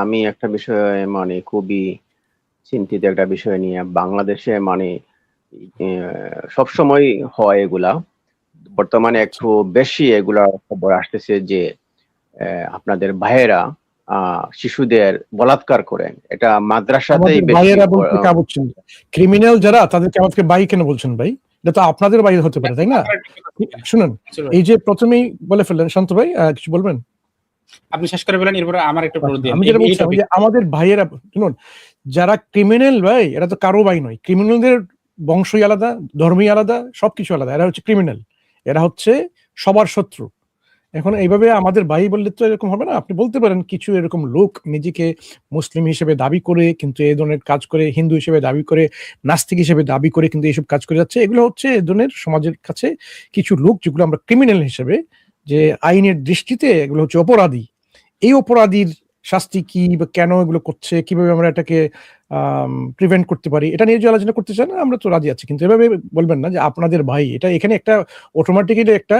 আমি একটা বিষয়ে মানে খুবই চিন্তিত একটা বিষয় নিয়ে। বাংলাদেশে মানে সবসময় হয় এগুলা। বর্তমানে আচ্ছা একটু বেশি এগুলা খবর আসতেছে যে আপনাদের ভাইয়েরা শিশুদের বলাৎকার করেন। এটা মাদ্রাসাতেই আমাদের বেশি ভাইয়েরা বলতে কা বুঝছেন? ক্রিমিনাল যারা তাদেরকে আমাদেরকে ভাই কেন বলছেন ভাই? এটা তো আপনাদের ভাই হতে পারে, তাই না? শুনুন, এই যে ১ম এই বলে ফেললেন শান্ত ভাই, কিছু বলবেন? আপনি শেষ করে বলেন, এরপরে আমার একটু আচ্ছা, বলে দিন আমি যেটা বলছিলাম যে আমাদের ভাইয়েরা শুনুন, যারা ক্রিমিনাল ভাই এরা তো কারো ভাই নয়। ক্রিমিনালদের বংশই আলাদা, ধর্মই আলাদা, সবকিছু আলাদা। এরা হচ্ছে ক্রিমিনাল। এরা হচ্ছে সবার শত্রু। এখন এইভাবে আমাদের ভাই বললে তো এরকম হবে না। আপনি বলতে পারেন কিছু এরকম লোক নিজেকে মুসলিম হিসেবে দাবি করে কিন্তু এই ধরনের কাজ করে, হিন্দু হিসেবে দাবি করে, নাস্তিক হিসেবে দাবি করে কিন্তু এইসব কাজ করে যাচ্ছে। এগুলো হচ্ছে এ ধরনের সমাজের কাছে কিছু লোক যেগুলো আমরা ক্রিমিনাল হিসেবে, যে আইনের দৃষ্টিতে এগুলো হচ্ছে অপরাধী। এই অপরাধীর শাস্তি কি বা কেন এগুলো করছে, কিভাবে আমরা এটাকে প্রিভেন্ট করতে পারি, এটা নিয়ে যে আলোচনা করতে চান আমরা তো রাজি আছি, কিন্তু এভাবে বলবেন না যে আপনাদের ভাই। এটা এখানে একটা অটোমেটিক্যালি একটা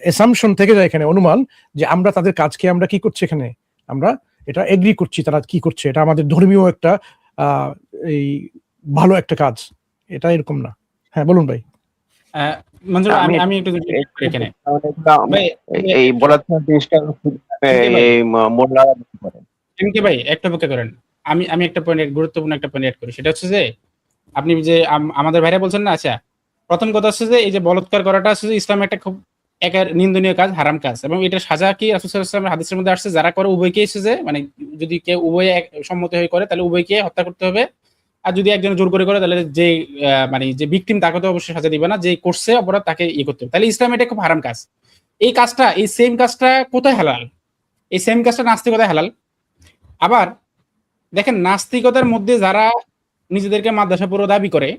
অ্যাসাম্পশন থেকে যায়, এখানে অনুমান যে আমরা তাদের কাজকে আমরা কি করছি, এখানে আমরা এটা এগ্রি করছি তারা কি করছে, এটা আমাদের ধর্মীয় একটা এই ভালো একটা কাজ। এটা এরকম না। হ্যাঁ বলুন ভাই। মঞ্জুর, আমি একটু এখানে এই বলাৎকার জিনিসটা এই মোল্লারা করেন। এমকে ভাই একটা অপেক্ষা করেন, আমি একটা পয়েন্ট, গুরুত্বপূর্ণ একটা পয়েন্ট অ্যাড করি। সেটা হচ্ছে যে আপনি যে আমাদের ভাইরা বলছেন না, আচ্ছা প্রথম কথা হচ্ছে যে এই যে বলাৎকার করাটা হচ্ছে যে ইসলামে একটা খুব একের নিন্দনীয় কাজ, হারাম কাজ, এবং এটা সাজা কি রাসূল সাল্লাল্লাহু আলাইহি ওয়াসাল্লামের হাদিসের মধ্যে আসছে, যারা করে উভয়কে এসে যে মানে যদি কেউ উভয়ে সম্মত হয়ে করে তাহলে উভয়কে হত্যা করতে হবে, আর যদি একজন জোর করে করে তাহলে যে মানে যে ভিকটিম তাকে তো অবশ্যই সাজা দিবে না, যে করছে অপরাধ তাকে ইয়ে করতে হবে। তাহলে ইসলামে এটা খুব হারাম কাজ। এই কাজটা, এই সেম কাজটা কোথায় হালাল? এই সেম কাজটা নাস্তিকতায় হালাল। আবার দেখেন, নাস্তিকতার মধ্যে যারা নিজেদেরকে মাদ্রাসা পুরো দাবি করে,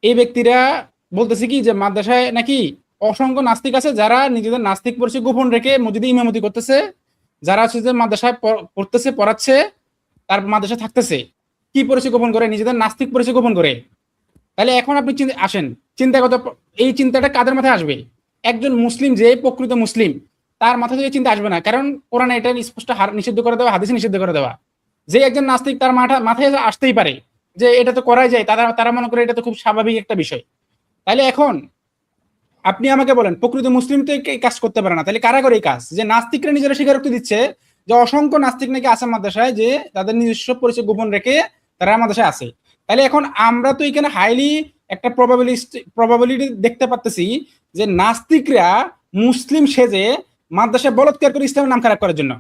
এই ব্যক্তিরা বলতেছে কি যে মাদ্রাসায় নাকি অসংখ্য নাস্তিক আছে যারা নিজেদের নাস্তিক পরিচয় গোপন রেখে মসজিদে ইমামতি করতেছে, যারা হচ্ছে যে মাদ্রাসায় পড়তেছে, পড়াচ্ছে, তার মাদ্রাসায় থাকতেছে, কি পরিচয় গোপন করে? নিজেদের নাস্তিক পরিচয় গোপন করে। তাহলে এখন আপনি আসেন চিন্তাগত, এই চিন্তাটা কাদের মাথায় আসবে? একজন মুসলিম, যে প্রকৃত মুসলিম, তার মাথা থেকে চিন্তা আসবে না, কারণ কোরআনে এটা স্পষ্ট নিষিদ্ধ করে দেওয়া, হাদিসে নিষিদ্ধ করে দেওয়া। যে একজন নাস্তিক, তার মাথায় আসতেই পারে যে এটা তো করাই যায়, তারা মনে করে এটা তো খুব স্বাভাবিক একটা বিষয়। তাহলে এখন আপনি আমাকে বলেন, প্রকৃত মুসলিম তো এই কাজ করতে পারে না, তাহলে কারা করে এই কাজ? যে নাস্তিকরা নিজেরা স্বীকারোক্তি দিচ্ছে যে অসংখ্য নাস্তিক নাকি আছে মাদ্রাসায়, যে তাদের নিজস্ব পরিচয় গোপন রেখে তারা মাদ্রাসায় আছে। তাহলে এখন আমরা তো এখানে হাইলি একটা প্রবাবিলিটি দেখতে পাচ্ছি যে নাস্তিকরা মুসলিম সেজে মাদ্রাসায় বলাৎকার করে ইসলামের নাম খারাপ করার জন্য।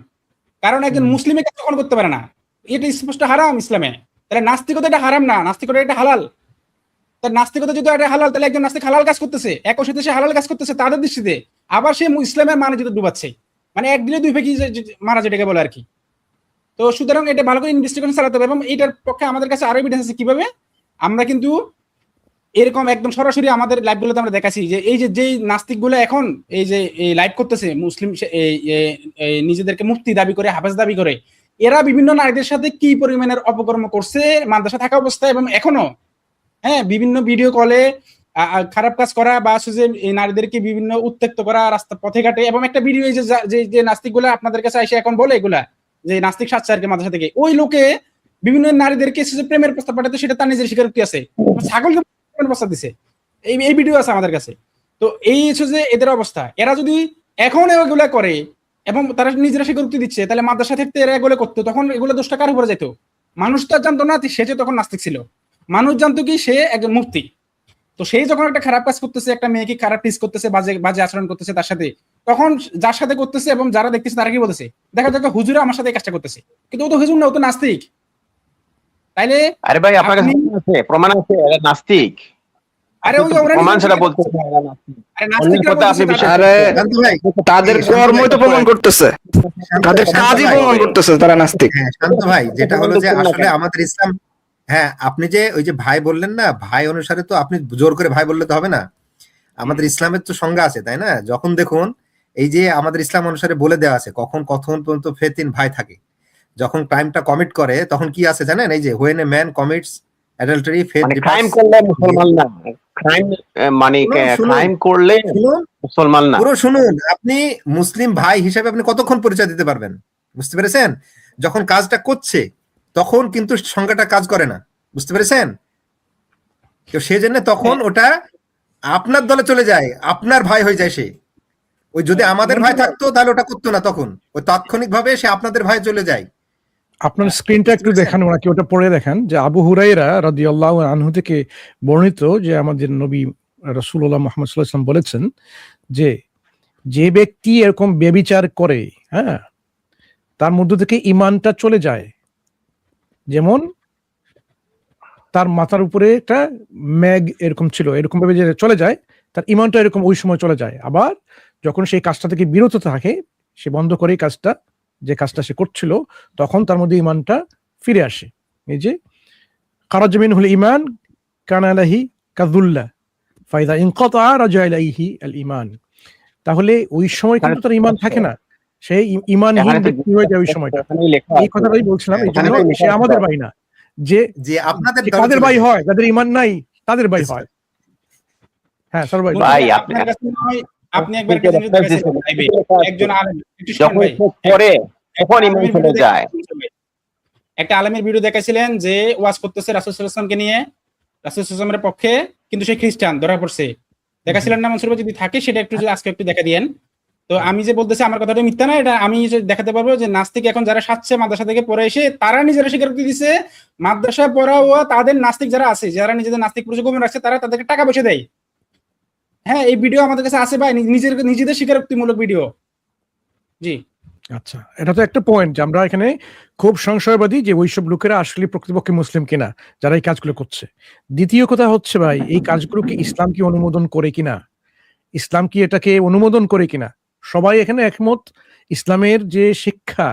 কারণ একজন মুসলিমের কাজ কখনো করতে পারে না, এটা স্পষ্ট হারাম ইসলামে। তাহলে নাস্তিকতা এটা হারাম না, নাস্তিকতা এটা হালাল। তার নাস্তিকতা যদি এটা হালাল, তাহলে একজন নাস্তিক হালাল কাজ করতেছে, একই সাথে সে হালাল কাজ করতেছে তাদের দৃষ্টিতে, আবার সে ইসলামের মানে যেটা ডুবাচ্ছে, মানে এক দিলে দুই ফেকি মারা, যেটাকে বলে আর কি। তো সুতরাং এটা ভালো করে ইনভেস্টিগেশন চালাতে হবে, এবং এটার পক্ষে আমাদের কাছে আরো এভিডেন্স আছে। কিভাবে? আমরা কিন্তু এরকম একদম সরাসরি আমাদের লাইভগুলোতে আমরা দেখাচ্ছি যে এই যে যেই নাস্তিকগুলো এখন এই যে এই লাইভ করতেছে, মুসলিম নিজেদেরকে মুফতি দাবি করে, হাফেজ দাবি করে, এরা বিভিন্ন নারীদের সাথে কি পরিমাণের অপকর্ম করছে মাদ্রাসা থাকা অবস্থায়, এবং এখনো হ্যাঁ বিভিন্ন ভিডিও কলে খারাপ কাজ করা, বা যে এই নারীদেরকে বিভিন্ন উত্ত্যক্ত করা রাস্তা পথে ঘাটে। এবং একটা ভিডিও এই যে নাস্তিকগুলা আপনাদের কাছে এসে এখন বলে এগুলা যে নাস্তিক সাচ্চা আর কি মাদ্রাসা থেকে, ওই লোকে বিভিন্ন নারীদেরকে প্রেমের প্রস্তাব পাঠাতে, সেটা তার নিজের স্বীকারোক্তি আছে। ছাগলকে প্রস্তাব দিছে, এই ভিডিও আছে আমাদের কাছে। তো এই হচ্ছে যে এদের অবস্থা। এরা যদি এখন এগুলা করে এবং তারা নিজেরা স্বীকারোক্তি দিচ্ছে, তাহলে মাদ্রাসা থেকে এরা এগুলো করতো, তখন এগুলো দোষটা কার উপরে যেত? মানুষ তো জানতো না সে যে তখন নাস্তিক ছিল, মানুষ জানতো কি সে একজন মুফতি। তো সেই যখন একটা খারাপ কাজ করতেছে, একটা মেয়েকে খারাপ টিজ করতেছে, বাজে বাজে আচরণ করতেছে তার সাথে, তখন যার সাথে করতেছে এবং যারা দেখতেছে তারা কি বলতেছে, দেখা যাক হুজুরা আমার সাথে কাজটা করতেছে, কিন্তু ও তো হুজুর না, ও তো নাস্তিক। তাইলে আরে ভাই, আপনার কাছে প্রমাণ আছে এরা নাস্তিক? আরে ওই প্রমাণ ছাড়া বলতে তাদের কর্মই তো প্রমাণ করতেছে, তাদের কাজই প্রমাণ করতেছে তারা নাস্তিক। হ্যাঁ শান্ত ভাই, যেটা হলো যে আসলে আমাদের ইসলাম, হ্যাঁ আপনি যে ওই যে ভাই বললেন না, ভাই অনুসারে তো আপনি জোর করে ভাই বললে তো হবে না। আমাদের ইসলামের তো সংজ্ঞা আছে, তাই না? যখন দেখুন এই যে আমাদের ইসলাম অনুসারে বলে দেওয়া আছে কখন পর্যন্ত ফেথ ইন ভাই থাকে। যখন ক্রাইমটা কমিট করে তখন কি আছে জানেন? এই যে when a man commits adultery, faith departs. Crime করলে মুসলমান না, ক্রাইম মানে ক্রাইম করলে মুসলমান না। পুরো শুনুন, আপনি মুসলিম ভাই হিসেবে আপনি কতক্ষণ পরিচয় দিতে পারবেন? বুঝতে পেরেছেন? যখন কাজটা করছে তখন কিন্তু সংজ্ঞাটা কাজ করে না, বুঝতে পেরেছেন? তো সেজন্য তখন ওটা আপনার দলে চলে যায়, আপনার ভাই হয়ে যায় সে। ওই যদি আমাদের ভাই থাকতো তাহলে ওটা করতো না, তখন ওই তাৎক্ষণিক ভাবে সে আপনাদের ভাই চলে যায়। আপনার স্ক্রিনটা একটু দেখান, ওনাকে ওটা পড়ে দেখান যে আবু হুরাইরা রাদিয়াল্লাহু আনহু থেকে বর্ণিত যে আমাদের নবী রাসূলুল্লাহ মুহাম্মদ সাল্লাল্লাহু আলাইহি ওয়াসাল্লাম বলেছেন যে যে ব্যক্তি এরকম ব্যভিচার করে, হ্যাঁ, তার মধ্য থেকে ঈমানটা চলে যায়। যেমন তার মাথার উপরে একটা মেঘ এরকম ছিল, এরকম ভাবে যে চলে যায়, তার ঈমানটা এরকম ওই সময় চলে যায়। আবার যখন সেই কাজটা থেকে বিরত থাকে, সে বন্ধ করে কাজটা, যে কাজটা সে করছিল, তখন তার মধ্যে ঈমানটা ফিরে আসে। এই যে খারাজা মিনহুল ঈমান কানা আলাইহি কাযুল্লাহ ফাইদা ইনকাতা রাজা ইলাইহি আল ঈমান। তাহলে ওই সময় কিন্তু তার ঈমান থাকে না, সেই ঈমানহীন ব্যক্তি হয়ে যায় ওই সময়টা। এই কথাটাই বলছিলাম, এই জন্য সে আমাদের ভাই না। যে যে আপনাদের যে কাদের ভাই হয়, যাদের ঈমান নাই তাদের ভাই হয়। হ্যাঁ স্যার ভাই, ভাই, আপনার কাছে মনে হয় আপনি একবার একটা জিনিস দেখেছেন লাইভে, একজন আলেম একটু শুনেন যখন ভাই, পরে তখন ঈমান আলেমের চলে ভিডিও যায়। একটা আলেমের ভিডিও দেখাইছিলেন যে ওয়াজ করতেছে রাসূল সাল্লাল্লাহু আলাইহি ওয়াসাল্লামকে নিয়ে, রাসূল সাল্লাল্লাহু আলাইহি ওয়াসাল্লামের পক্ষে, কিন্তু সে খ্রিস্টান ধরা পড়ছে। দেখাছিলেন না মনসুর ভাই? যদি থাকে সেটা একটু যদি আজকে একটু দেখা দিয়েন। তো আমি যে বলতেছি আমার কথাটা মিথ্যা না, এটা আমি যে দেখাতে পারবো যে নাস্তিক এখন যারা সাজছে মাদ্রাসা থেকে পড়ে এসে, তারা নিজেরা স্বীকারোক্তি দিচ্ছে মাদ্রাসা পড়া ও তাদের নাস্তিক যারা আছে, যারা নিজেদের নাস্তিক পুরুষ গোপন রাখছে, তারা তাদেরকে টাকা পয়সা দেয়। হ্যাঁ, এই ভিডিও আমাদের কাছে আছে ভাই, নিজেদের স্বীকারোক্তিমূলক ভিডিও। জি আচ্ছা, এটা তো একটা পয়েন্ট যে আমরা এখানে খুব সংশয়বাদী যে ওইসব লোকেরা আসলে প্রকৃতপক্ষে মুসলিম কিনা যারা এই কাজগুলো করছে। দ্বিতীয় কথা হচ্ছে ভাই, এই কাজগুলোকে ইসলাম কি অনুমোদন করে কিনা, ইসলাম কি এটাকে অনুমোদন করে কিনা? সবাই এখানে একমত, ইসলামের যে শিক্ষা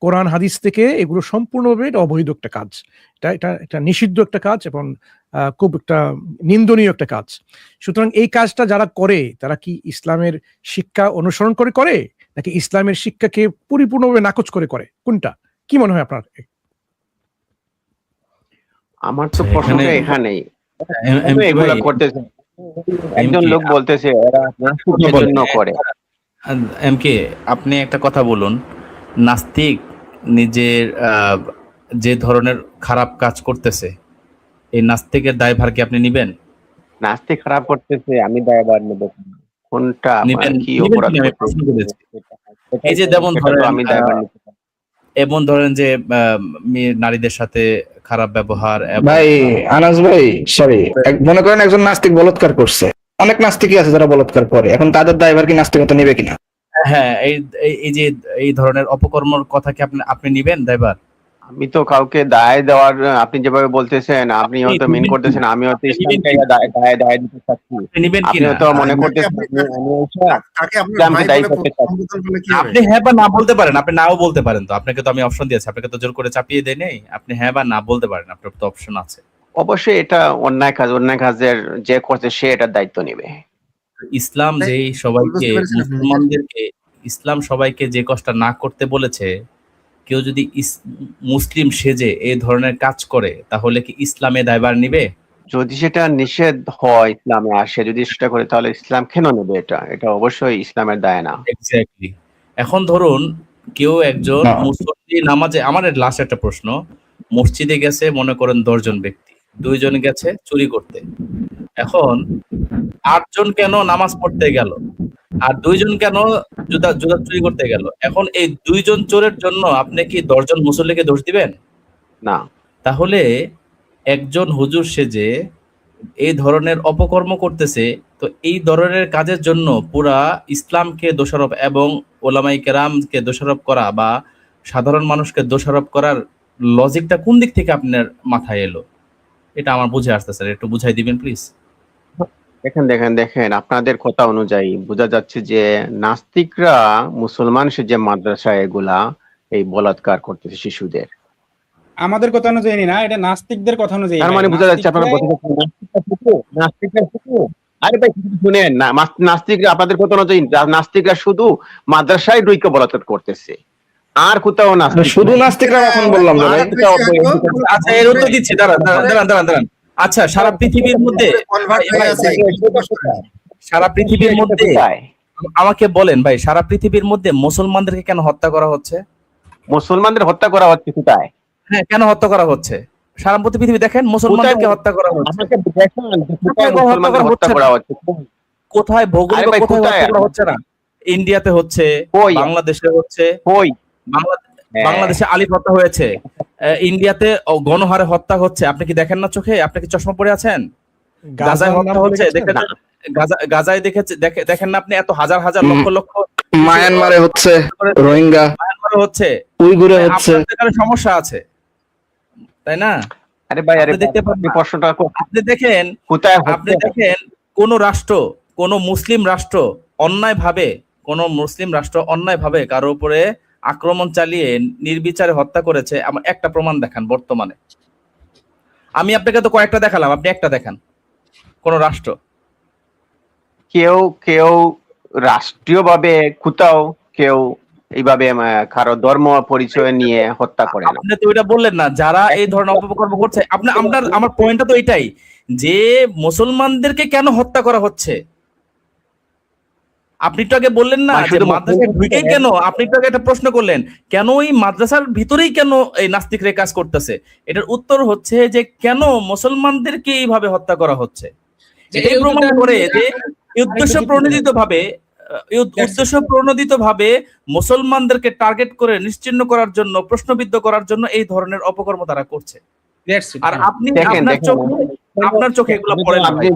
কোরআন হাদিস থেকে এগুলো সম্পূর্ণভাবে এটা অবৈধ একটা কাজ, এটা নিষিদ্ধ একটা কাজ এবং খুব একটা নিন্দনীয় একটা কাজ। সুতরাং এই কাজটা যারা করে তারা কি ইসলামের শিক্ষা অনুসরণ করে করে নাকি ইসলামের শিক্ষাকে পরিপূর্ণভাবে নাকচ করে করে? কোনটা কি মনে হয় আপনার? আমার তো প্রশ্নটা এখানেই, এগুলা করতেছে একজন লোক বলতেছে এরা নাস্তিকের জন্য করে। এমকে আপনি একটা কথা বলুন, নাস্তিক নিজের যে ধরনের খারাপ কাজ করতেছে, এই নাস্তিকের দায়ভার কি আপনি নিবেন? নাস্তিক খারাপ করতেছে, আমি দায়ভার নেব কোনটা? নিবেন কি নিবেন অপরাধ কিনা আমি করতেছে? প্রশ্ন করেছি। এই যে যেমন সেটা তো ধরেন আমি দায়ভার নিতে পারি। এমন ধরেন যে নারীদের সাথে খারাপ ব্যবহার ভাই আনাস ভাই, সরি, মনে করেন একজন নাস্তিক বলাৎকার করছে, অনেক নাস্তিকই আছে যারা বলাৎকার করে, এখন তাদের দায়ভার কি নাস্তিকতা নেবে কিনা? হ্যাঁ, এই যে এই ধরনের অপকর্মর কথা কি আপনি নিবেন দায়ভার? আমি তো কাউকে দায় দেওয়ার, আপনি যেভাবে বলতেছেন আপনি হয়তো মিন করতেছেন, আমি হয়তো ইসলামকে দায় দিতে চাচ্ছি, নিবেন আপনি কিনা? হয়তো মনে করতেছেন আমি তাকে আপনার ইসলামকে ভাই দায়ী বলে করতে চাচ্ছি। সম্বোধন করলে কি হবে? আপনি হ্যাঁ বা না বলতে পারেন, আপনি নাও বলতে পারেন। তো আপনাকে তো আমি অপশন দিয়েছি, আপনাকে তো জোর করে চাপিয়ে দেই নেই। আপনি হ্যাঁ বা না বলতে পারেন, আপনার তো অপশন আছে। অবশ্যই এটা অন্যায় কাজের যে করছে সে এটার দায়িত্ব নেবে। ইসলাম যেই সবাইকে, মুসলমানদেরকে ইসলাম সবাইকে যে কষ্ট না করতে বলেছে, কেউ যদি মুসলিম সেজে এই ধরনের কাজ করে তাহলে কি ইসলামে দায়ভার নিবে? যদি সেটা নিষেধ হয় ইসলামে, আর সে যদি সেটা করে তাহলে ইসলাম কেন নেবে? এটা অবশ্যই ইসলামের দায় না। এক্স্যাক্টলি। এখন ধরুন কেউ একজন মুসল্লি নামাজে, আমার লাস্ট একটা প্রশ্ন, মসজিদে গেছে মনে করেন 10 জন ব্যক্তি, 2 জন গেছে চুরি করতে। এখন 8 জন কেন নামাজ পড়তে গেল আর 2 জন কেন জুতা চুরি করতে গেল? এখন এই 2 জন চোরের জন্য আপনি কি 10 জন মুসল্লিকে দোষ দিবেন? না। তাহলে একজন হুজুর সেজে এই ধরনের অপকর্ম করতেছে, তো এই ধরনের কাজের জন্য পুরা ইসলামকে দোষারোপ এবং ওলামায়ে কেরামকে দোষারোপ করা বা সাধারণ মানুষকে দোষারোপ করার লজিকটা কোন দিক থেকে আপনার মাথায় এলো? এটা আমার বুঝে আসতেছে, একটু বুঝাই দিবেন প্লিজ। দেখেন আপনাদের কথা অনুযায়ী বোঝা যাচ্ছে যে নাস্তিকরা মুসলমান সেজে মাদ্রাসায় এগুলা এই বলাৎকার করতেছে শিশুদের। আমাদের কথা অনুযায়ী না, এটা নাস্তিকদের কথা অনুযায়ী। তার মানে বোঝা যাচ্ছে আপনারা বলতে চাচ্ছেন নাস্তিকরা শুধু, আরে ভাই শুনেন না, নাস্তিকরা আপনাদের কথা অনুযায়ী নাস্তিকরা শুধু মাদ্রাসায় ঢুকে বলাৎকার করতেছে, আর কোথাও না। শুধু নাস্তিকরা কখন বললাম না ভাই? আচ্ছা, এর উত্তর দিচ্ছি, দাঁড়ান। আচ্ছা, সারা পৃথিবীর মধ্যে আমাকে বলেন ভাই, সারা পৃথিবীর মধ্যে মুসলমানদেরকে কেন হত্যা করা হচ্ছে? মুসলমানদের হত্যা করা হচ্ছে কোথায়? হ্যাঁ, কেন হত্যা করা হচ্ছে? সারা পৃথিবী দেখেন মুসলমানদেরকে হত্যা করা হচ্ছে। আমাকে দেখান যে কোথায় কোথায় মুসলমানদের হত্যা হত্যা করা করা হচ্ছে? কোথায় ভৌগোলিক আরে ভাই, কোথায় কোথায়? হত্যা করা হচ্ছে না? ইন্ডিয়াতে হচ্ছে, কই? বাংলাদেশে হচ্ছে, কই? হ্যাঁ। বাংলাদেশে আলিফ হত্যা হয়েছে, ইন্ডিয়াতে গণহারে হত্যা হচ্ছে। আপনি কি দেখেন না চোখে? আপনি কি চশমা পরে আছেন? গাজায় গাজার নাম হত্যা হচ্ছে, দেখেছেন? দেখেন গাজায় দেখেন না আপনি এত হাজার হাজার লক্ষ লক্ষ মায়ানমারে হচ্ছে, রোহিঙ্গা, মায়ানমারে হচ্ছে, উইগুরে হচ্ছে। আপনাদের এখানে সমস্যা আছে, তাই না? আরে ভাই, আরে আপনি দেখতে পান আপনি না। প্রশ্নটা আপনি দেখেন কোথায় আপনি হচ্ছে? দেখেন কোন রাষ্ট্র, কোন মুসলিম রাষ্ট্র অন্যায়ভাবে কারো উপরে আক্রমণ চালিয়ে নির্বিচারে হত্যা করেছে আমার একটা প্রমাণ দেখান বর্তমানে। আমি আপনাকে তো কয়েকটা দেখালাম, আপনি একটা দেখান কোন রাষ্ট্র। কেউ কেউ রাষ্ট্রীয়ভাবে কোথাও কেউ এইভাবে কারো ধর্ম পরিচয় নিয়ে হত্যা করে না। আপনি তো ওইটা বললেন না, যারা এই ধরনের অপকর্ম করছে। আমার পয়েন্টটা তো এটাই যে মুসলমানদেরকে কেন হত্যা করা হচ্ছে। আপনি তো আগে বললেন না যে মাদ্রাসায় ঢুকেই কেন, আপনি তো আগে একটা প্রশ্ন করলেন কেন এই মাদ্রাসার ভিতরেই কেন এই নাস্তিকরা কাজ করতেছে। এটার উত্তর হচ্ছে যে কেন মুসলমানদেরকে এইভাবে হত্যা করা হচ্ছে। এটাই প্রমাণ করে যে উদ্দেশ্য প্রণোদিত ভাবে মুসলমানদেরকে টার্গেট করে নিশ্চিহ্ন করার জন্য, প্রশ্নবিদ্ধ করার জন্য এই ধরনের অপকর্ম তারা করছে। আর আপনি আপনার চোখে এগুলো পড়ে না ভাই।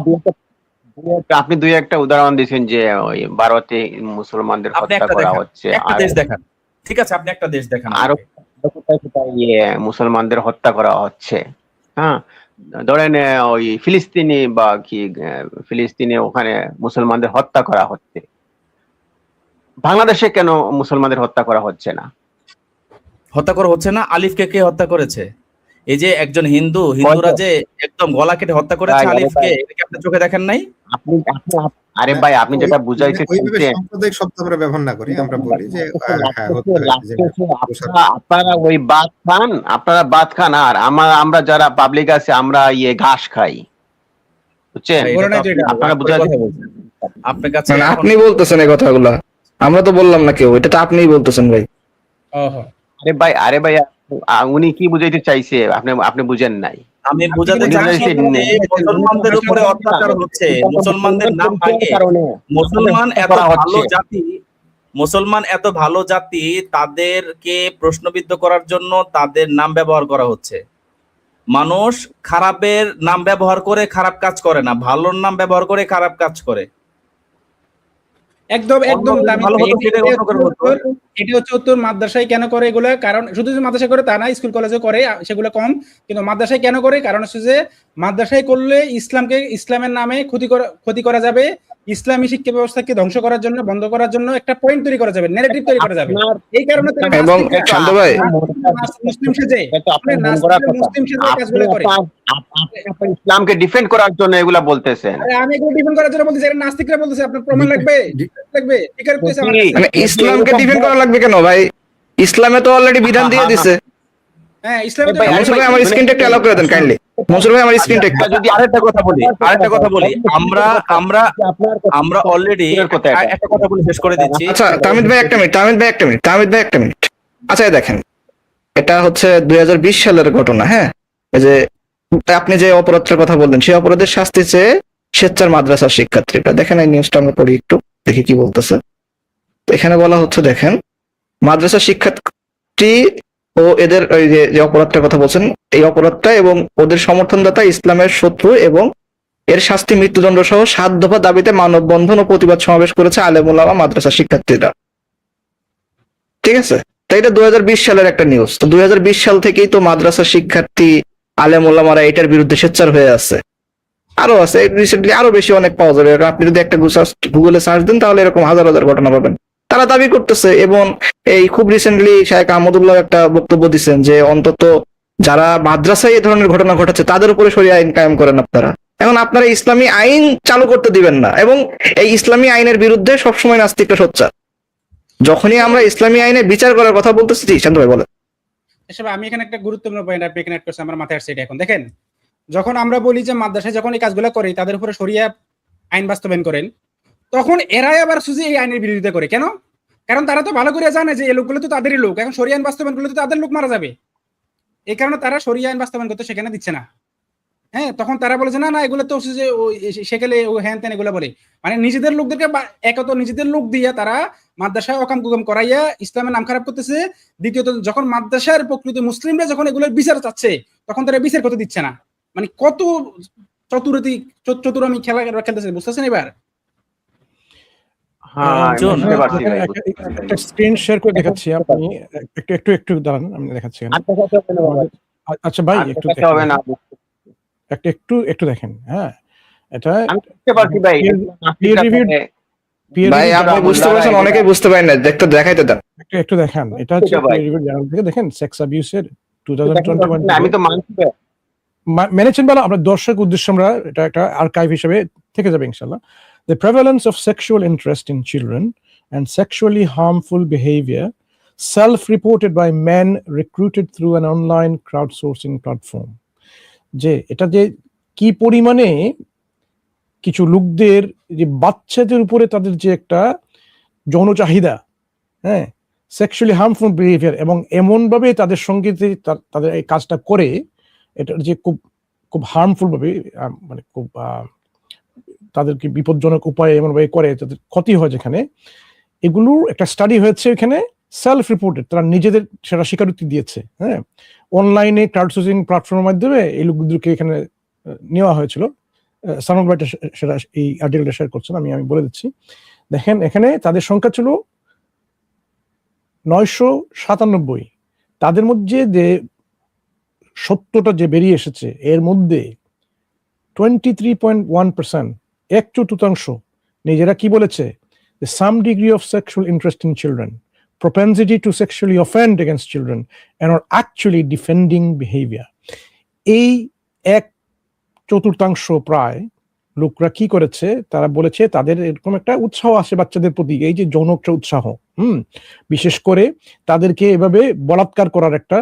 আপনি দুই একটা উদাহরণ দিয়েছেন যে ওই ভারতে মুসলমানদের আপনি হত্যা একটা করা দেখান, হচ্ছে, একটা আর দেশ দেখান। ঠিক আছে, আপনি একটা দেশ দেখান। আরো কোথায় কোথায় মুসলমানদের হত্যা করা হচ্ছে। হ্যাঁ, ধরেন ওই ফিলিস্তিনি বা কি ফিলিস্তিনে ওখানে মুসলমানদের হত্যা করা হচ্ছে, বাংলাদেশে কেন মুসলমানদের হত্যা করা হচ্ছে না? হত্যা করা হচ্ছে না? আলিফকে কে হত্যা করেছে? এই যে একজন হিন্দুরা যে একদম গলা কেটে হত্যা করেছে আলিফকে, এটা কি আপনি চোখে দেখেন নাই? আপনি আরে ভাই, আপনি যেটা বুঝাইতে ওইভাবে চাইছেন, সাম্প্রদায়িক শব্দ আমরা ব্যবহার না করি, আমরা বলি যে হ্যাঁ হত্যা হয়েছে। আপনারা ওই ভাত খান আর আমরা যারা পাবলিক আছে আমরা ঘাস খাই, বুঝছেন? ভাই, এটা তো আপনি আপনারা বুঝাতে কথা বলছেন। আপনার কাছে মানে এখন- আপনি বলতেছেন এই কথাগুলা, আমরা তো বললাম না কেউ, এটা তো আপনিই বলতেছেন ভাই। আরে ভাই, উনি কি বুঝাইতে চাইছে আপনি বুঝেন নাই। আমি বুঝাতে আপনি চাচ্ছি বুঝাইতে যে মুসলমানদের উপরে অত্যাচার হচ্ছে, মুসলমানদের নাম ভাঙে। মুসলমান এত ভালো জাতি, তাদেরকে প্রশ্নবিদ্ধ করার জন্য তাদের নাম ব্যবহার করা হচ্ছে। মানুষ খারাপের নাম ব্যবহার করে খারাপ কাজ করে না, ভালোর নাম ব্যবহার করে খারাপ কাজ করে। একদম ভালো হতো সেটা অন্য করে হতো। এটা হচ্ছে উত্তর। মাদ্রাসায় কেন করে এগুলো? কারণ শুধু যে মাদ্রাসায় করে তা না, স্কুল কলেজে করে, সেগুলো কম। কিন্তু মাদ্রাসায় কেন করে? কারণ হচ্ছে যে মাদ্রাসায় করলে ইসলামের নামে ক্ষতি করা যাবে, ইসলামী শিক্ষা ব্যবস্থাকে ধ্বংস করার জন্য, বন্ধ করার জন্য একটা পয়েন্ট তৈরি করা যাবে, ন্যারেটিভ তৈরি করা যাবে। এই কারণে তারা এবং শান্ত ভাই, মুসলিম সেজে কাজগুলো করে। ইসলামকে ডিফেন্ড করার জন্য এগুলা বলতেছেন। আমি এগুলো ডিফেন্ড করার জন্য বলতেছি, নাস্তিকরা বলতেছে আপনার প্রমাণ লাগবে। স্বীকার করতেছে আমার কাছে। মানে ইসলামকে ডিফেন্ড করা লাগবে কেন ভাই? ইসলামে তো অলরেডি বিধান দিয়ে দিছে। হ্যাঁ, ইসলামে তো- মনসুর ভাই আমার স্ক্রিনটা একটু অ্যালাউ করে দেন কাইন্ডলি। মনসুর ভাই আমার স্ক্রিনটা একটু। যদি আরেকটা কথা বলি, আমরা অলরেডি একটা কথা বলে শেষ করে দিচ্ছি। আচ্ছা তামিদ ভাই একটা মিনিট। আচ্ছা এই দেখেন, এটা হচ্ছে 2020 সালের ঘটনা। হ্যাঁ, এই যে আপনি যে অপরাধের কথা বললেন, সেই অপরাধের শাস্তি চেয়ে স্বেচ্ছার মাদ্রাসার শিক্ষার্থীরা, দেখেন এই নিউজটা আমরা পড়ি একটু, দেখি কি বলতেছে। তো এখানে বলা হচ্ছে, দেখেন, মাদ্রাসার শিক্ষার্থী ও এদের ওই যে অপরাধটার কথা বলছেন, এই অপরাধটা এবং ওদের সমর্থনদাতা ইসলামের শত্রু এবং এর শাস্তি মৃত্যুদণ্ড সহ 7 দফা দাবিতে মানববন্ধন ও প্রতিবাদ সমাবেশ করেছে আলেম ওলামা মাদ্রাসা শিক্ষার্থীরা। ঠিক আছে, তো এটা 2020 সালের একটা নিউজ। তো 2020 সাল থেকেই তো মাদ্রাসা শিক্ষার্থী, আলেম ওলামারা এটার বিরুদ্ধে সোচ্চার হয়ে আছে। আরো আছে, রিসেন্টলি আরো বেশি অনেক পাওয়া যাবে। আপনি যদি একটা গুগলে সার্চ দেন তাহলে এরকম হাজার হাজার ঘটনা পাবেন। তারা দাবি করতেছে, এবং এই খুব রিসেন্টলি শায়েখ আহমদুল্লাহ একটা বক্তব্য দিচ্ছেন যে অন্তত যারা মাদ্রাসায় এই ধরনের ঘটনা ঘটাচ্ছে তাদের উপরে শরিয়া আইন কায়েম করেন আপনারা। এখন আপনারা ইসলামী আইন চালু করতে দিবেন না, এবং এই ইসলামী আইনের বিরুদ্ধে সবসময় নাস্তিকরা সোচ্চার। যখনই আমরা ইসলামী আইনে বিচার করার কথা বলতেছি, জি শান্ত ভাই বলেন। এসব আমি এখানে একটা গুরুত্বপূর্ণ পয়েন্ট আপনি এখানে করছেন, আমার মাথায় আসছে এটা এখন। দেখেন, যখন আমরা বলি যে মাদ্রাসায় যখন এই কাজগুলো করে তাদের উপরে শরিয়া আইন বাস্তবায়ন করেন, তখন এরাই আবার সুজি এই আইনের বিরোধিতা করে। কেন? কারণ তারা তো ভালো করে জানে যে এই লোকগুলো তো তাদেরই লোক, এখন শরিয়া আইন বাস্তবায়ন করলে তো তাদের লোক মারা যাবে, এই কারণে তারা শরিয়া আইন বাস্তবায়ন করতে সেখানে দিচ্ছে না। হ্যাঁ, তখন তারা বলে যে না না এগুলো তো হচ্ছে যে সেখানে ও হ্যান ত্যান এগুলো বলে, মানে নিজেদের লোকদেরকে একত নিজেদের লোক দিয়ে তারা মাদ্রাসায় অকাম কুকাম করাইয়া ইসলামের নাম খারাপ করতেছে। দ্বিতীয়ত যখন মাদ্রাসার প্রকৃত মুসলিমরা যখন এগুলোর বিচার চাচ্ছে তখন তারা বিচার করতে দিচ্ছে না। মানে কত চতুরামি খেলা খেলতেছে, বুঝতেছেন এবার? হ্যাঁ আমি জন, বুঝতে পারছি ভাই, একটা স্ক্রিন শেয়ার করে দেখাচ্ছি, আপনি একটু দাঁড়ান, আমি দেখাচ্ছি এখানে। আচ্ছা আচ্ছা, হবে না ভাই, আচ্ছা ভাই আচ্ছা, একটু আচ্ছা, হবে না, একটু দেখেন। হ্যাঁ, এটা আমি বুঝতে পারছি ভাই, peer reviewed- peer ভাই reviewed আপনি journal- বুঝতে পারছেন, অনেকেই বুঝতে পারেন না, দেখতে দেখাইতে দেন। একটু দেখেন, এটা হচ্ছে এটা ভাই। peer reviewed journal থেকে দেখেন, সেক্স অ্যাবিউসের 2021 আমি তো মানছি ভাই। মেনেছেন বলা আমরা দর্শক উদ্দেশ্যে আমরা এটা একটা আর্কাইভ হিসেবে থেকে যাবে ইনশাআল্লাহ। The prevalence of sexual interest in children and sexually harmful behavior self-reported by men recruited through an online crowdsourcing platform. যে এটা যে কি পরিমাণে কিছু লোকদের যে বাচ্চাদের উপরে তাদের যে একটা যৌন চাহিদা, হ্যাঁ, সেক্সুয়ালি হার্মফুল বিহেভিয়ার, এবং এমন ভাবে তাদের সঙ্গে যে তাদের এই কাজটা করে, এটা যে খুব খুব হার্মফুল ভাবে মানে খুব তাদেরকে বিপজ্জনক উপায়ে এমনভাবে করে তাদের ক্ষতি হয়, যেখানে এগুলোর একটা স্টাডি হয়েছে এখানে, সেলফ রিপোর্টেড, তারা নিজেদের সেটা স্বীকারোক্তি দিয়েছে। হ্যাঁ, অনলাইনে ক্রাউডসোর্সিং প্ল্যাটফর্মের মাধ্যমে এই লোকগুলোকে এখানে নেওয়া হয়েছিল। সানক ভাই সেটা এই আর্টিকেলটা শেয়ার করছেন, আমি বলে দিচ্ছি। দেখেন এখানে তাদের সংখ্যা ছিল 997। তাদের মধ্যে যে 70টা যে বেরিয়ে এসেছে, এর মধ্যে 23.1%, 1/4 নিজেরা কি বলেছে, some degree of sexual interest in children, propensity to sexually offend against children, and are actually defending behavior. এই 1/4 প্রায় লোকরা কি করেছে, তারা বলেছে তাদের এরকম একটা উৎসাহ আসে বাচ্চাদের প্রতি, এই যে যৌন একটা উৎসাহ, বিশেষ করে তাদেরকে এভাবে বলাৎকার করার একটা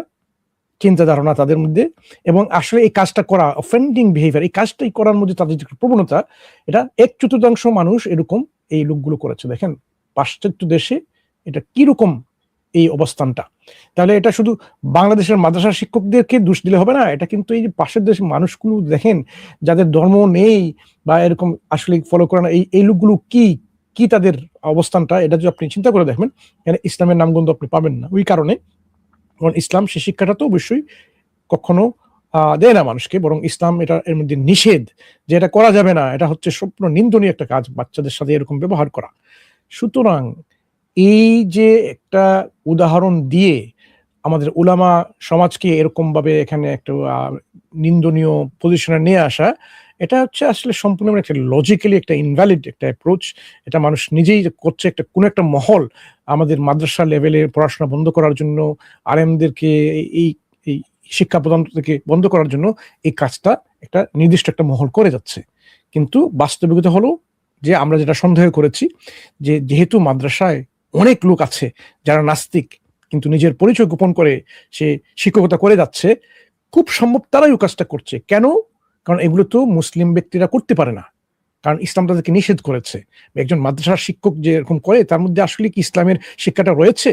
চিন্তা ধারণা তাদের মধ্যে, এবং আসলে এই কাজটা করা অফেন্ডিং বিহেভিয়ার, এই কাজটাই করার মধ্যে তাদের যে প্রবণতা, এটা 1/4 মানুষ এরকম এই লোকগুলো করেছে। দেখেন পাশ্চাত্য দেশে এটা কিরকম এই অবস্থানটা। তাহলে এটা শুধু বাংলাদেশের মাদ্রাসার শিক্ষকদেরকে দোষ দিলে হবে না, এটা কিন্তু এই যে পাশের দেশের মানুষগুলো দেখেন যাদের ধর্ম নেই বা এরকম আসলে ফলো করে না, এই লোকগুলো কি তাদের অবস্থানটা, এটা যদি আপনি চিন্তা করে দেখবেন, এখানে ইসলামের নামগন্ধ আপনি পাবেন না। ওই কারণে, কারণ ইসলাম সে শিক্ষাটা তো অবশ্যই কখনো দেয় না মানুষকে, বরং ইসলাম এটা এর মধ্যে নিষেধ যে এটা করা যাবে না, এটা হচ্ছে স্বপ্ন নিন্দনীয় একটা কাজ বাচ্চাদের সাথে এরকম ব্যবহার করা। সুতরাং এই যে একটা উদাহরণ দিয়ে আমাদের উলামা সমাজকে এরকম ভাবে এখানে একটা নিন্দনীয় পজিশনে নিয়ে আসা, এটা হচ্ছে আসলে সম্পূর্ণ একটা লজিক্যালি একটা ইনভ্যালিড একটা অ্যাপ্রোচ। এটা মানুষ নিজেই করছে, একটা কোনো একটা মহল আমাদের মাদ্রাসা লেভেলে পড়াশোনা বন্ধ করার জন্য, আলেমদেরকে এই এই শিক্ষা প্রদান থেকে বন্ধ করার জন্য এই কাজটা একটা নির্দিষ্ট একটা মহল করে যাচ্ছে। কিন্তু বাস্তবিকতা হলো যে আমরা যেটা সন্দেহ করেছি, যে যেহেতু মাদ্রাসায় অনেক লোক আছে যারা নাস্তিক কিন্তু নিজের পরিচয় গোপন করে সে শিক্ষকতা করে যাচ্ছে, খুব সম্ভব তারাই ও কাজটা করছে। কেন? কারণ এগুলো তো মুসলিম ব্যক্তিরা করতে পারে না, কারণ ইসলাম তাদেরকে নিষেধ করেছে। একজন মাদ্রাসার শিক্ষক যে এরকম করে, তার মধ্যে আসলে কি ইসলামের শিক্ষাটা রয়েছে?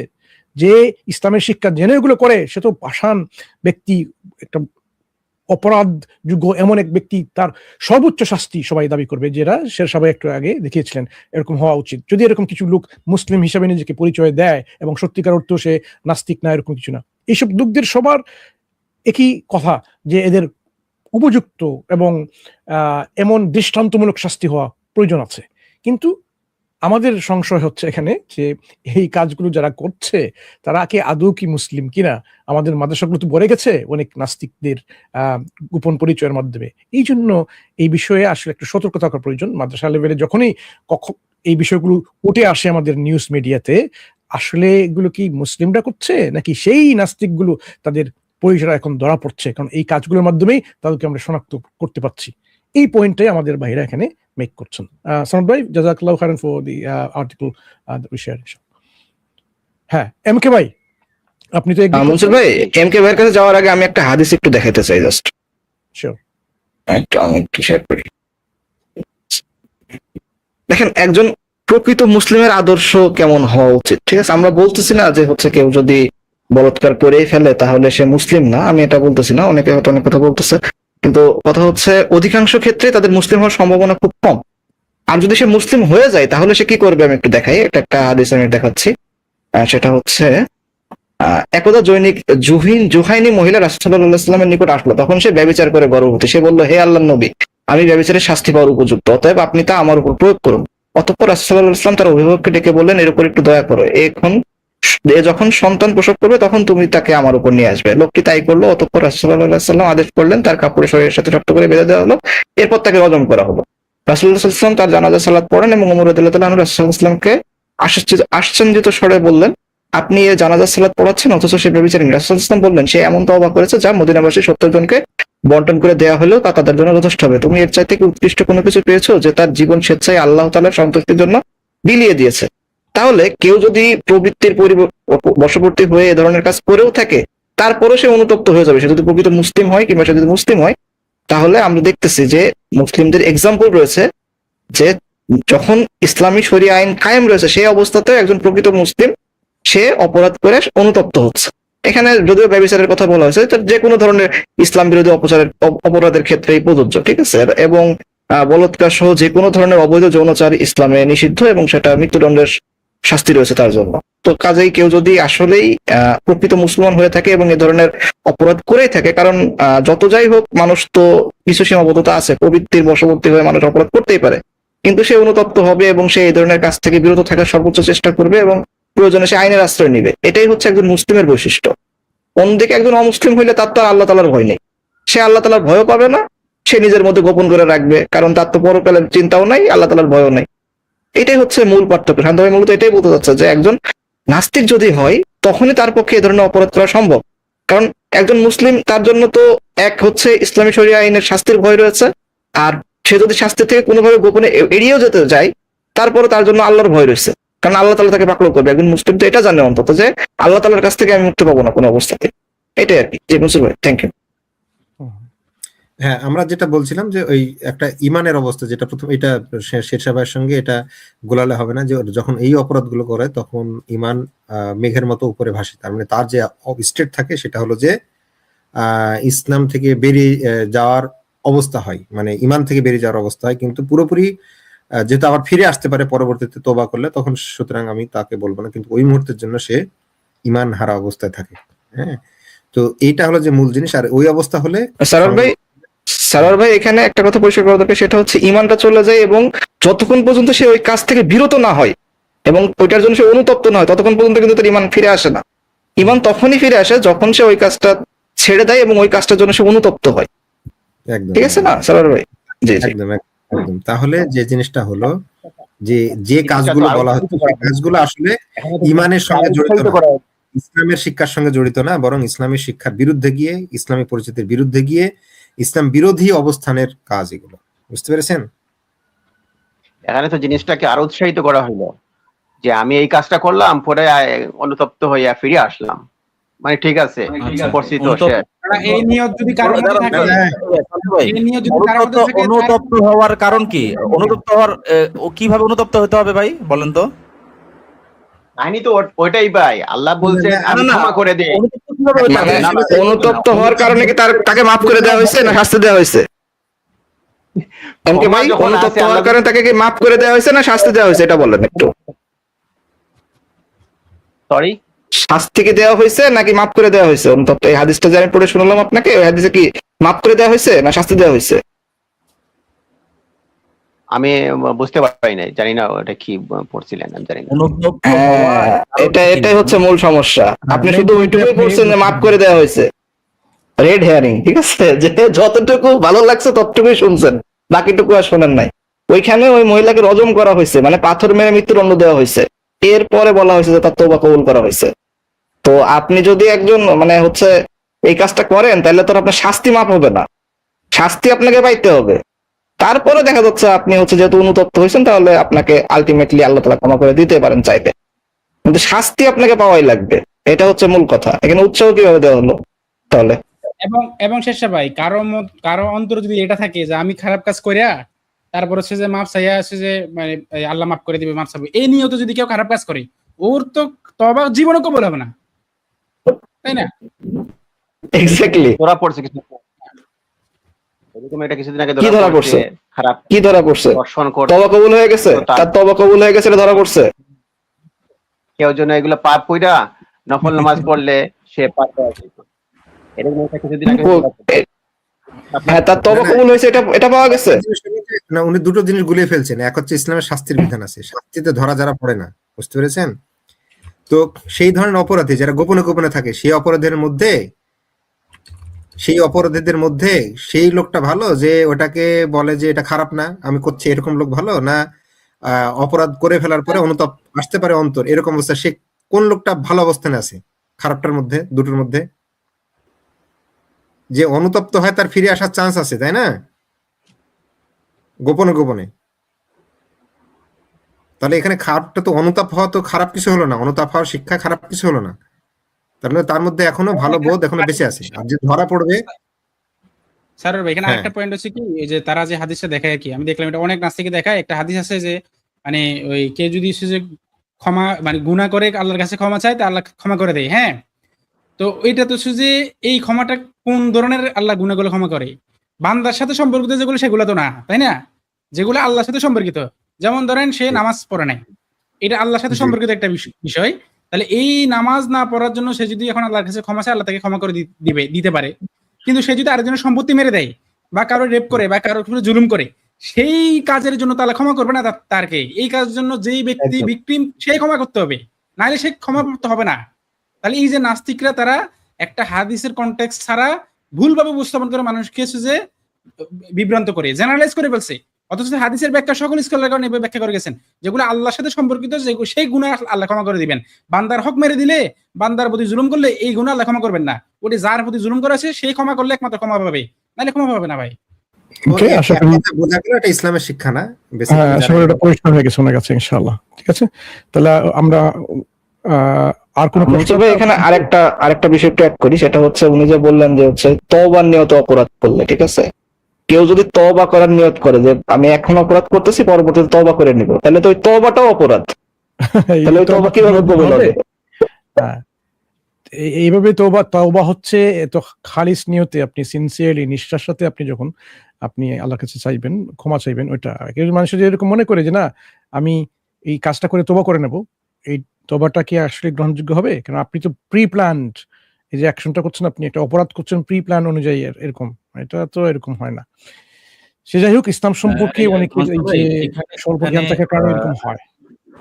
যে ইসলামের শিক্ষা জেনে এগুলো করে, সে তো পাষাণ ব্যক্তি, একটা অপরাধ যোগ্য এমন এক ব্যক্তি, তার সর্বোচ্চ শাস্তি সবাই দাবি করবে, যেটা শের সবাই একটু আগে দেখিয়েছিলেন এরকম হওয়া উচিত। যদি এরকম কিছু লোক মুসলিম হিসাবে নিজেকে পরিচয় দেয় এবং সত্যিকার অর্থ সে নাস্তিক না, এরকম কিছু না। এইসব লোকদের সবার একই কথা যে এদের উপযুক্ত এবং এমন দৃষ্টান্তমূলক শাস্তি হওয়া প্রয়োজন আছে। কিন্তু আমাদের সংশয় হচ্ছে এখানে যে এই কাজগুলো যারা করছে তারা কি আদৌ কি মুসলিম কিনা। আমাদের মাদ্রাসাগুলো তো ভরে গেছে অনেক নাস্তিকদের গোপন পরিচয়ের মাধ্যমে। এই জন্য এই বিষয়ে আসলে একটু সতর্ক থাকা প্রয়োজন। মাদ্রাসা লেভেলে যখনই এই বিষয়গুলো উঠে আসে আমাদের নিউজ মিডিয়াতে, আসলে এগুলো কি মুসলিমরা করছে নাকি সেই নাস্তিকগুলো তাদের পরিচয় এখন ধরা পড়ছে, কারণ এই কাজগুলোর মাধ্যমেই তাদেরকে আমরা শনাক্ত করতে পারছি। এই পয়েন্টটাই আমাদের ভাইরা এখানে মেক করছেন। সামদ ভাই, জাযাকাল্লাহু খাইরান for the article that we share. হ্যাঁ, এমকে ভাই, আপনি তো মনসুর ভাই, এমকে ভাইয়ের কাছে যাওয়ার আগে আমি একটা হাদিস একটু দেখাতে চাই জাস্ট। শিওর। আমি একটু শেয়ার করি। দেখেন, একজন প্রকৃত মুসলিমের আদর্শ কেমন হওয়া উচিত। ঠিক আছে, আমরা বলতেছি না যে হচ্ছে কেউ যদি বলাৎকার করে ফেলে তাহলে সে মুসলিম না, আমি এটা বলতেছি না, অনেকে হয়তো অনেক কথা বলতেছে, কিন্তু কথা হচ্ছে অধিকাংশ ক্ষেত্রে তাদের মুসলিম হওয়ার সম্ভাবনা খুব কম। আর যদি সে মুসলিম হয়ে যায় তাহলে সে কি করবে আমি একটু দেখাই, এটা একটা হাদিস আমি দেখাচ্ছি। সেটা হচ্ছে একদা জুহাইনি মহিলা রাসূলুল্লাহ সাল্লাল্লাহু আলাইহি ওয়াসাল্লামের নিকট আসলো, তখন সে ব্যভিচার করে গর্ভবতী। সে বলল, হে আল্লাহর নবী, আমি ব্যভিচারের শাস্তি পাওয়ার উপযুক্ত, অতএব আপনি তা আমার উপর প্রয়োগ করুন। অতঃপর রাসূলুল্লাহ সাল্লাল্লাহু আলাইহি ওয়াসাল্লাম তার অভিভাবককে ডেকে বললেন, এর উপর একটু দয়া করো, এ যখন সন্তান প্রসব করবে তখন তুমি তাকে আমার উপর নিয়ে আসবে। লোকটি তাই করলো। অতঃপর রাসূলুল্লাহ সাল্লাল্লাহু আলাইহি ওয়াসাল্লাম আদেশ করলেন, তার কাপড়ে শরীরের সাথে শক্ত করে বেঁধে দেওয়া হলো, এরপর তাকে রজম করা হলো। রাসূলুল্লাহ সাল্লাল্লাহু আলাইহি ওয়াসাল্লাম তার জানাজা সালাত পড়েন এবং ওমর রাদিয়াল্লাহু তাআলা আনহু রাসূলুল্লাহ সাল্লাল্লাহু আলাইহি ওয়াসাল্লামকে আশ্চর্যজনক স্বরে বললেন, আপনি এ জানাজা সালাত পড়াচ্ছেন অথচ সে ব্যভিচারিণী। রাসূলুল্লাহ সাল্লাল্লাহু আলাইহি ওয়াসাল্লাম বললেন, সে এমন তওবা করেছে যা মদিনাবাসী 70 জনকে বন্টন করে দেওয়া হলেও তা তাদের জন্য যথেষ্ট হবে। তুমি এর চাইতে কি উৎকৃষ্ট কোনো কিছু পেয়েছো যে তার জীবন স্বেচ্ছায় আল্লাহ তাআলার সন্তুষ্টির জন্য বিলিয়ে দিয়েছে? তাহলে কেউ যদি প্রবৃত্তির বশবর্তী হয়ে এ ধরনের কাজ করেও থাকে, তারপরে সে অনুতপ্ত হয়ে যাবে। সে যদি প্রকৃত মুসলিম হয় কিংবা সে যদি মুসলিম হয়, তাহলে আমরা দেখতেছি যে মুসলিমদের এক্সাম্পল রয়েছে যে যখন ইসলামী শরিয়া আইন কায়েম রয়েছে সেই অবস্থাতেও একজন প্রকৃত মুসলিম সে অপরাধ করে অনুতপ্ত হচ্ছে। এখানে যদিও ব্যভিচারের কথা বলা হয়েছে, যে কোনো ধরনের ইসলাম বিরোধী অপরাধের ক্ষেত্রেই প্রযোজ্য, ঠিক আছে। এবং বলাৎকার সহ যে কোনো ধরনের অবৈধ যৌনাচার ইসলামে নিষিদ্ধ এবং সেটা মৃত্যুদণ্ডের শাস্তি রয়েছে তার জন্য। তো কাজেই কেউ যদি আসলেই প্রকৃত মুসলমান হয়ে থাকে এবং এ ধরনের অপরাধ করেই থাকে, কারণ যত যাই হোক মানুষ তো কিছু সীমাবদ্ধতা আছে, প্রবৃত্তির বশবর্তী হয়ে মানুষ অপরাধ করতেই পারে, কিন্তু সে অনুতপ্ত হবে এবং সে এই ধরনের কাজ থেকে বিরত থাকার সর্বোচ্চ চেষ্টা করবে এবং প্রয়োজনে সে আইনের আশ্রয় নিবে। এটাই হচ্ছে একজন মুসলিমের বৈশিষ্ট্য। অন্যদিকে একজন অমুসলিম হইলে তার তো আল্লাহ তাআলার ভয় নেই, সে আল্লাহ তাআলার ভয়ও পাবে না, সে নিজের মধ্যে গোপন করে রাখবে, কারণ তার তো পরকালের চিন্তাও নাই, আল্লাহ তাআলার ভয়ও নাই। এটাই হচ্ছে মূল পার্থক্য। শান্ত ভাই মূলত এটাই বলতে চাচ্ছে যে একজন নাস্তিক যদি হয় তখনই তার পক্ষে এই ধরনের অপরাধ করা সম্ভব, কারণ একজন মুসলিম তার জন্য তো এক হচ্ছে ইসলামী শরিয়া আইনের শাস্তির ভয় রয়েছে, আর সে যদি শাস্তি থেকে কোনোভাবে গোপনে এড়িয়েও যেতে যায় তারপরে তার জন্য আল্লাহর ভয় রয়েছে, কারণ আল্লাহ তাআলা তাকে পাকড়াও করবে। একজন মুসলিম তো এটা জানে অন্তত যে আল্লাহ তাআলার কাছ থেকে আমি মুক্তি পাবো না কোনো অবস্থাতে। এটাই আর কি। জি মুসলিম ভাই, থ্যাংক ইউ। হ্যাঁ, আমরা যেটা বলছিলাম যে ওই একটা ইমানের অবস্থা, যেটা প্রথম এটা শেরশাহ ভাইয়ের সঙ্গে এটা গোলালে হবে না, যে যখন এই অপরাধগুলো করে তখন ইমান মেঘের মতো উপরে ভাসে। তার মানে তার যে স্টেট থাকে সেটা হলো যে ইসলাম থেকে বেরিয়ে যাওয়ার অবস্থা হয়, মানে ইমান থেকে বেরিয়ে যাওয়ার অবস্থা হয়, কিন্তু পুরোপুরি যেহেতু আবার ফিরে আসতে পারে পরবর্তীতে তওবা করলে, তখন সুতরাং আমি তাকে বলবো না, কিন্তু ওই মুহূর্তের জন্য সে ইমান হারা অবস্থায় থাকে। হ্যাঁ, তো এইটা হলো যে মূল জিনিস। আর ওই অবস্থা হলে সারার ভাই এখানে একটা কথা পরিষ্কার করা দরকার, সেটা হচ্ছে ইমানটা চলে যায় এবং যতক্ষণ পর্যন্ত সে ওই কাজ থেকে বিরত না হয় এবং ওইটার জন্য সে অনুতপ্ত না হয় ততক্ষণ পর্যন্ত কিন্তু তার ইমান ফিরে আসে না। ইমান তখনই ফিরে আসে যখন সে ওই কাজটা ছেড়ে দেয় এবং ওই কাজটার জন্য সে অনুতপ্ত হয়। ঠিক আছে না সারার ভাই? জি একদম একদম। তাহলে যে জিনিসটা হলো যে কাজগুলো বলা হচ্ছে সেই কাজগুলো আসলে ইমানের সঙ্গে জড়িত না, ইসলামের শিক্ষার সঙ্গে জড়িত না, বরং ইসলামের শিক্ষার বিরুদ্ধে গিয়ে, ইসলামী পরিচিতির বিরুদ্ধে গিয়ে ইসলাম বিরোধী অবস্থানের কাজ এগুলো। বুঝতে পেরেছেন? এখানে তো জিনিসটাকে আরো উৎসাহিত করা হলো যে আমি এই কাজটা করলাম, পরে অনুতপ্ত হইয়া ফিরে আসলাম, মানে ঠিক আছে করছি তো শেষ। এই নিয়ত যদি কারোর মধ্যে থাকে, এই নিয়ত যদি কারোর মধ্যে থাকে, অনুতপ্ত হওয়ার কারণ কি? অনুতপ্ত হওয়ার কিভাবে অনুতপ্ত হতে হবে ভাই বলেন তো? কাহিনী তো ওইটাই ভাই, আল্লাহ বলছেন আমি ক্ষমা করে দেই। অনুতপ্ত হওয়ার কারণে কি তাকে মাফ করে দেওয়া হয়েছে না শাস্তি দেওয়া হয়েছে? এমকে ভাই অনুতপ্ত হওয়ার কারণে তাকে কি মাফ করে দেওয়া হয়েছে না শাস্তি দেওয়া হয়েছে এটা বলেন একটু। সরি, শাস্তি কি দেওয়া হয়েছে নাকি মাফ করে দেওয়া হয়েছে? অনুতপ্ত এই হাদিসটা যে আমি পড়ে শুনলাম আপনাকে, ওই হাদিসে কি মাফ করে দেওয়া হয়েছে না শাস্তি দেওয়া হয়েছে? আমি বুঝতে পারি নাই, জানি না ওটা কি পড়ছিলেন, আমি জানি না। এটাই হচ্ছে মূল সমস্যা। আপনি শুধু ওইটুকুই বলছেন যে মাফ করে দেওয়া হয়েছে, রেড হেয়ারিং, ঠিক আছে, যে যতটুকু ভালো লাগছে ততটুকুই শুনছেন, বাকিটুকু আর শোনেন নাই। ওইখানে ওই মহিলাকে রজম করা হয়েছে, মানে পাথর মেরে মৃত্যুদণ্ড দেওয়া হয়েছে, এরপরে বলা হয়েছে যে তার তওবা কবুল করা হয়েছে। তো আপনি যদি একজন মানে হচ্ছে এই কাজটা করেন তাহলে তো আপনার শাস্তি মাফ হবে না, শাস্তি আপনাকে পাইতে হবে। তারপরে দেখা যাচ্ছে আপনি হচ্ছে যেহেতু অনুতপ্ত হয়েছেন তাহলে আপনাকে আলটিমেটলি আল্লাহ তাআলা ক্ষমা করে দিতে পারেন চাইলে, কিন্তু শাস্তি আপনাকে পাওয়াই লাগবে। এটা হচ্ছে মূল কথা। এখানে উৎসাহ কিভাবে দেওয়া হলো তাহলে? এবং শেরশাহ ভাই কারো অন্তরে যদি এটা থাকে যে আমি খারাপ কাজ করিয়া তারপর হচ্ছে যে মাফ চাইয়া আছে যে মানে এই আল্লাহ মাফ করে দিবে, মাফ চাইবে, এই নিয়ত যদি কেউ খারাপ কাজ করে, ওর তো তওবা জীবনে কবুল হবে না, তাই না? এক্স্যাক্টলি। ধরা পড়ছে কিছু, এরকম এটা কিছুদিন আগে কি ধরা পড়ছে? খারাপ কি ধরা পড়ছে? দর্শন করে তওবা কবুল হয়ে গেছে, তার তওবা কবুল হয়ে গেছে, এটা ধরা পড়ছে। কেউ জন্য এগুলো পাপ কইরা নফল নামাজ পড়লে সে পাপ করে। এরকম একটা কিছুদিন আগে হ্যাঁ, তার তওবা কবুল হয়েছে, এটা পাওয়া গেছে। না, উনি দুটো জিনিস গুলিয়ে ফেলছেন। এক হচ্ছে ইসলামের শাস্তির বিধান আছে, শাস্তিতে ধরা যারা পড়ে না, বুঝতে পেরেছেন? তো সেই ধরনের অপরাধী যারা গোপনে গোপনে থাকে, সেই অপরাধীদের মধ্যে সেই লোকটা ভালো যে ওটাকে বলে যে এটা খারাপ না, আমি করছি, এরকম লোক ভালো না অপরাধ করে ফেলার পরে অনুতাপ আসতে পারে অন্তর, এরকম অবস্থা, সে কোন লোকটা ভালো অবস্থানে আছে? খারাপটার মধ্যে, দুটোর মধ্যে যে অনুতপ্ত হয় তার ফিরে আসার চান্স আছে, তাই না? গোপনে গোপনে। তাহলে এখানে খারাপটা তো, অনুতাপ হওয়া তো খারাপ কিছু হলো না, অনুতাপ হওয়ার শিক্ষা খারাপ কিছু হলো না, তাহলে তার মধ্যে এখনো ভালো বোধ এখনো বেঁচে আছে। আর যে ধরা পড়বে, স্যার এখানে হ্যাঁ। আরেকটা পয়েন্ট হচ্ছে কি, এই যে তারা যে হাদিসটা দেখায় আর কি, আমি দেখলাম এটা অনেক নাস্তিকে দেখায়, একটা হাদিস আছে যে মানে ওই কেউ যদি হচ্ছে যে ক্ষমা মানে গুনাহ করে আল্লাহর কাছে ক্ষমা চায়, তা আল্লাহ ক্ষমা করে দেয়, হ্যাঁ। তো এইটা তো হচ্ছে যে এই ক্ষমাটা কোন ধরনের আল্লাহ গুনাহগুলো ক্ষমা করে? বান্দার সাথে সম্পর্কিত যেগুলো সেগুলো তো না, তাই না? যেগুলো আল্লাহর সাথে সম্পর্কিত, যেমন ধরেন সে নামাজ পড়ে নাই, এটা আল্লাহর সাথে জি। সম্পর্কিত একটা বিষয়। তাহলে এই নামাজ না পড়ার জন্য সে যদি এখন আল্লাহর কাছে ক্ষমা চায়, আল্লাহ তাকে ক্ষমা করে দিতে পারে। কিন্তু সে যদি আরেকজনের সম্পত্তি মেরে দেয় বা কারো রেপ করে বা কারোর উপরে জুলুম করে, সেই কাজের জন্য তাহলে ক্ষমা করবে না তারকে, এই কাজের জন্য যেই ব্যক্তি একদম। ভিকটিম সেই ক্ষমা করতে হবে, নাহলে সে ক্ষমা করতে হবে না। তাহলে এই যে নাস্তিকরা তারা একটা হাদিসের কনটেক্সট ছাড়া ভুলভাবে উপস্থাপন করে মানুষকে হচ্ছে যে বিভ্রান্ত করে, জেনারেলাইজ করে ফেলছে। অথচ হাদিসের ব্যাখ্যা সকল স্কলারগণ এভাবে ব্যাখ্যা করে গেছেন, যেগুলো আল্লাহর সাথে সম্পর্কিত, সেই গুনাহ আল্লাহ ক্ষমা করে দিবেন। বান্দার হক মেরে দিলে, বান্দার প্রতি জুলুম করলে এই গুনাহ আল্লাহ ক্ষমা করবেন না। ওটি যার প্রতি জুলুম করেছে সেই ক্ষমা করলে একমাত্র ক্ষমা পাবে, নাহলে ক্ষমা পাবে না ভাই। ওকে, আশা করি বোঝা গেল এটা ইসলামের শিক্ষা না, হ্যাঁ, আশা করি এটা পরিষ্কার হয়ে গেছে ওনার কাছে, ইনশাআল্লাহ। ঠিক আছে, তাহলে আমরা আর কোনো প্রশ্ন? তবে এখানে আরেকটা বিষয় একটু অ্যাড করি, সেটা হচ্ছে উনি যে বললেন যে হচ্ছে তওবার নিয়ত অপরাধ করলে, ঠিক আছে, কেউ যদি তওবা করার নিয়ত করে যে আমি এখন অপরাধ করতেছি, পরবর্তীতে তওবা করে নিব, তাহলে তো ওই তওবাটাও অপরাধ। তাহলে ওই তওবা কিভাবে কবুল হবে? হ্যাঁ, এইভাবে তওবা হচ্ছে তো খালিস নিয়তে, আপনি সিনসিয়ারলি নিষ্ঠার সাথে আপনি যখন আপনি আল্লাহর কাছে চাইবেন, ক্ষমা চাইবেন, ওইটা। কেউ মানুষ যদি এরকম মনে করে যে না আমি এই কাজটা করে তওবা করে নেব, এই তওবাটা কি আসলে গ্রহণযোগ্য হবে? কারণ আপনি তো প্রি প্ল্যান্ড, এই যে অ্যাকশনটা করছেন, আপনি একটা অপরাধ করছেন প্রি প্ল্যান অনুযায়ী, এরকম এটা তো এরকম হয় না। সে যাই হোক, ইসলাম সম্পর্কে অনেকে এই যে স্বল্প জ্ঞান থাকার কারণে এরকম হয়।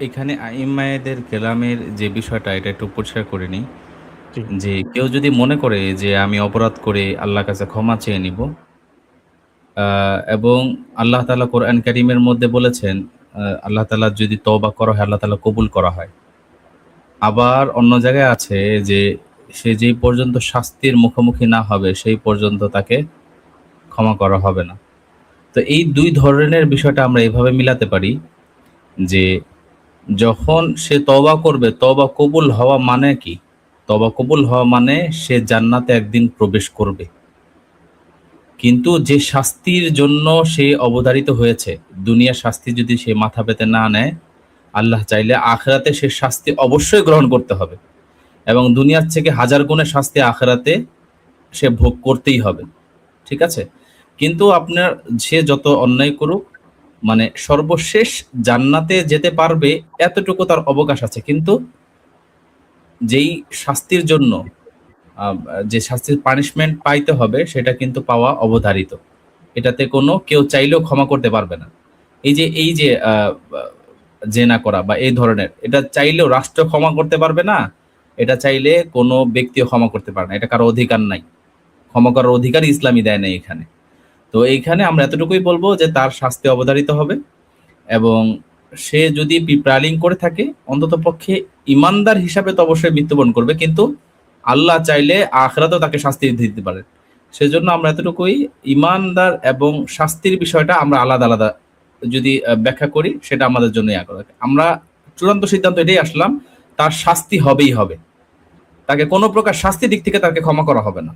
এখানে আইম্মায়েদের কেলামের যে বিষয়টা, এটা একটু পরিষ্কার করে নিই, জি। যে কেউ যদি মনে করে যে আমি অপরাধ করে আল্লাহর কাছে ক্ষমা চেয়ে নিব, এবং আল্লাহ তাআলা কোরআন কারীমের মধ্যে বলেছেন আল্লাহ তাআলা যদি তওবা করা হয়, আল্লাহ তাআলা কবুল করা হয়। আবার অন্য জায়গায় আছে যে সে যেই পর্যন্ত শাস্তির মুখোমুখি না হবে সেই পর্যন্ত তাকে ক্ষমা করা হবে না। তো এই দুই ধরনের বিষয়টা আমরা এভাবে মিলাতে পারি যে যখন সে তওবা করবে, তওবা কবুল হওয়া মানে কি? তওবা কবুল হওয়া মানে সে জান্নাতে একদিন প্রবেশ করবে। কিন্তু যে শাস্তির জন্য সে অবধারিত হয়েছে, দুনিয়ার শাস্তি যদি সে মাথা পেতে না নেয়, আল্লাহ চাইলে আখিরাতে সে শাস্তি অবশ্যই গ্রহণ করতে হবে, এবং দুনিয়ার থেকে হাজার গুণে শাস্তি আখিরাতে সে ভোগ করতেই হবে। ঠিক আছে? কিন্তু আপনার সে যত অন্যায় করুক, মানে সর্বশেষ জান্নাতে যেতে পারবে এতটুকু তার অবকাশ আছে। কিন্তু যেই শাস্তির জন্য যে শাস্তির পানিশমেন্ট পাইতে হবে, সেটা কিন্তু পাওয়া অবধারিত। এটাতে কোনো কেউ চাইলেও ক্ষমা করতে পারবে না। এই যে জেনা করা বা এই ধরনের, এটা চাইলেও রাষ্ট্র ক্ষমা করতে পারবে না, এটা চাইলে কোনো ব্যক্তিও ক্ষমা করতে পারে না, এটা কারো অধিকার নাই। ক্ষমা করার অধিকার ইসলামই দেয় না এখানে। তো এইখানে আমরা এতটুকুই বলবো যে তার শাস্তি অবধারিত হবে, এবং সে যদি প্রিপ্রালিং করে থাকে, অন্তত পক্ষে ইমানদার হিসাবে তো অবশ্যই মৃত্যুবরণ করবে, কিন্তু আল্লাহ চাইলে আখিরাতেও তাকে শাস্তি দিতে পারেন। সেজন্য আমরা এতটুকুই, ইমানদার এবং শাস্তির বিষয়টা আমরা আলাদা আলাদা যদি ব্যাখ্যা করি, সেটা আমাদের জন্য আমরা চূড়ান্ত সিদ্ধান্ত এটাই আসলাম, তার শাস্তি হবেই হবে, তাকে কোনো প্রকার শাস্তির দিক থেকে তাকে ক্ষমা করা হবে না।